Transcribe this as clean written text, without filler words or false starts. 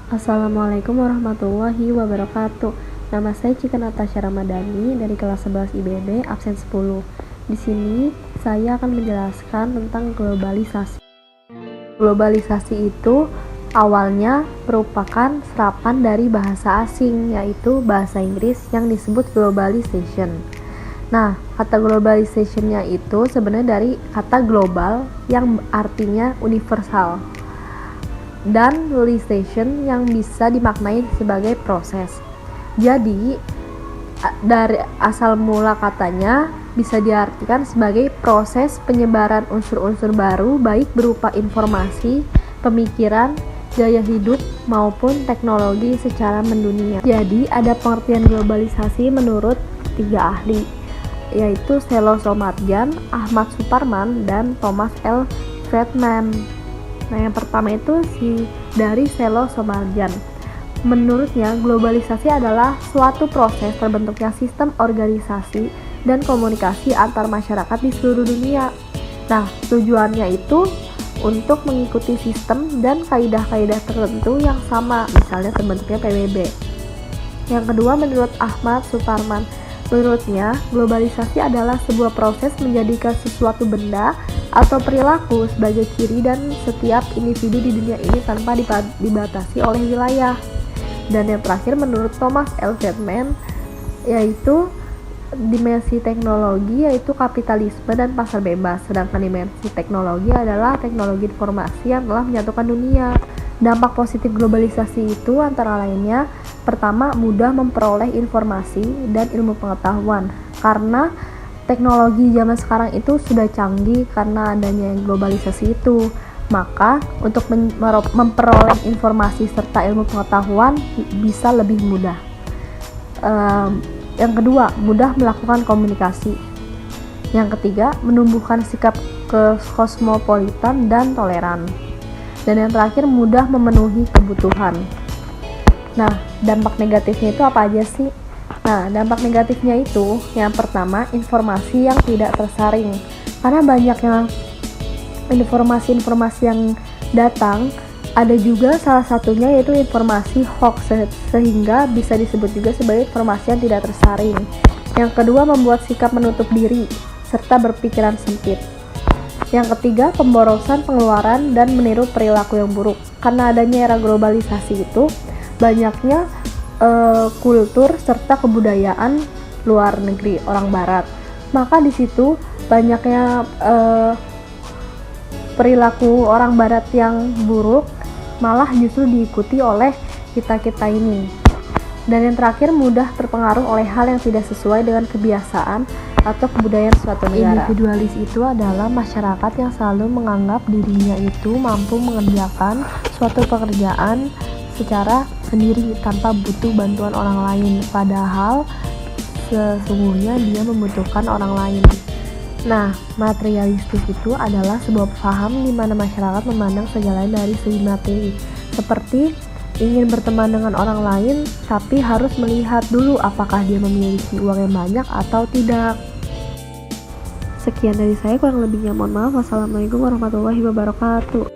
Assalamualaikum warahmatullahi wabarakatuh. Nama saya Cika Natasha Ramadhani dari kelas 11 IBB absen 10. Di sini saya akan menjelaskan tentang globalisasi. Globalisasi itu awalnya merupakan serapan dari bahasa asing, yaitu bahasa Inggris yang disebut globalization. Nah, kata globalization-nya itu sebenarnya dari kata global yang artinya universal, dan realization yang bisa dimaknai sebagai proses. Jadi dari asal mula katanya bisa diartikan sebagai proses penyebaran unsur-unsur baru, baik berupa informasi, pemikiran, gaya hidup maupun teknologi secara mendunia. Jadi ada pengertian globalisasi menurut tiga ahli, yaitu Sello Somarjan, Ahmad Suparman, dan Thomas L. Friedman. Nah, yang pertama itu dari Sello Somarjan. Menurutnya, globalisasi adalah suatu proses terbentuknya sistem organisasi dan komunikasi antar masyarakat di seluruh dunia. Nah, tujuannya itu untuk mengikuti sistem dan kaidah-kaidah tertentu yang sama, misalnya terbentuknya PBB. Yang kedua, menurut Ahmad Suparman, menurutnya globalisasi adalah sebuah proses menjadikan sesuatu benda atau perilaku sebagai ciri dan setiap individu di dunia ini tanpa dibatasi oleh wilayah. Dan yang terakhir menurut Thomas L. Friedman, yaitu dimensi teknologi yaitu kapitalisme dan pasar bebas, sedangkan dimensi teknologi adalah teknologi informasi yang telah menyatukan dunia. Dampak positif globalisasi itu antara lainnya, pertama, mudah memperoleh informasi dan ilmu pengetahuan, karena teknologi zaman sekarang itu sudah canggih karena adanya globalisasi itu. Maka untuk memperoleh informasi serta ilmu pengetahuan bisa lebih mudah. Yang kedua, mudah melakukan komunikasi. Yang ketiga, menumbuhkan sikap kosmopolitan dan toleran. Dan yang terakhir, mudah memenuhi kebutuhan. Nah, dampak negatifnya itu apa aja sih? Nah, dampak negatifnya itu yang pertama, informasi yang tidak tersaring. Karena banyaknya informasi-informasi yang datang, ada juga salah satunya yaitu informasi hoax, sehingga bisa disebut juga sebagai informasi yang tidak tersaring. Yang kedua, membuat sikap menutup diri serta berpikiran sempit. Yang ketiga, pemborosan pengeluaran dan meniru perilaku yang buruk. Karena adanya era globalisasi itu, banyaknya kultur serta kebudayaan luar negeri, orang barat. Maka di situ banyaknya perilaku orang barat yang buruk malah justru diikuti oleh kita-kita ini. Dan yang terakhir, mudah terpengaruh oleh hal yang tidak sesuai dengan kebiasaan atau kebudayaan suatu negara. Individualis itu adalah masyarakat yang selalu menganggap dirinya itu mampu mengerjakan suatu pekerjaan secara sendiri tanpa butuh bantuan orang lain, padahal sesungguhnya dia membutuhkan orang lain. Nah, materialistis itu adalah sebuah paham di mana masyarakat memandang segalanya dari segi materi, seperti ingin berteman dengan orang lain, tapi harus melihat dulu apakah dia memiliki uang yang banyak atau tidak. Sekian dari saya, kurang lebihnya mohon maaf. Wassalamualaikum warahmatullahi wabarakatuh.